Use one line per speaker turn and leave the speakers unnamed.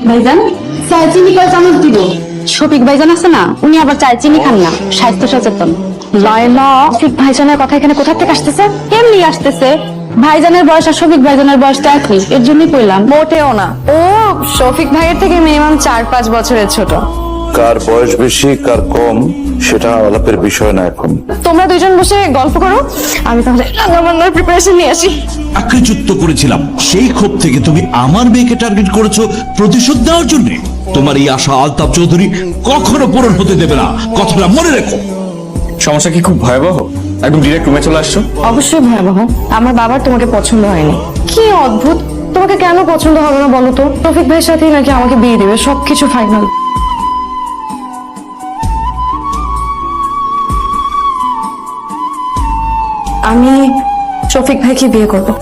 ভাইজান চায় চিনি কয় চামচ দিব? শফিক ভাইজান আছে না, উনি আবার চায় চিনি খান না, স্বাস্থ্য সচেতন। লয়লা, শফিক ভাইজানের কথা এখানে কোথা থেকে আসতেছে? কেমনি আসতেছে? ভাইজানের বয়স আর শফিক ভাইজানের বয়সটা একই, এর জন্যই কইলাম।
মোটেও না, ও শফিক ভাইয়ের থেকে মিনিমাম 4-5 বছরের ছোট।
কার বয়স বেশি কার কম সেটা আলাপের বিষয় না এখন।
তোমরা দুইজন বসে গল্প করো, আমি তাহলে রান্নাবান্নার প্রিপারেশন নিয়ে আসি।
চাকরিচ্যুত করেছিলাম, সেই ক্ষোভ থেকে তুমি আমার মেয়েকে টার্গেট করেছো প্রতিশোধ দেওয়ার জন্য। তোমার এই আশা আলতাফ চৌধুরী কখনো পূরণ হতে দেবে না, কথাটা মনে রেখো।
সমস্যা কি খুব ভয়াবহ? একদম ডিরেক্ট রুমে চলে আসছো?
অবশ্যই ভয়াবহ। আমার বাবার তোমাকে পছন্দ হয়নি। কি অদ্ভুত, তোমাকে কেন পছন্দ হবে না বলো তো? শফিক ভাইয়ের সাথেই নাকি আমাকে বিয়ে দেবে, সবকিছু ফাইনাল। আমি শফিক ভাইকে বিয়ে করবো।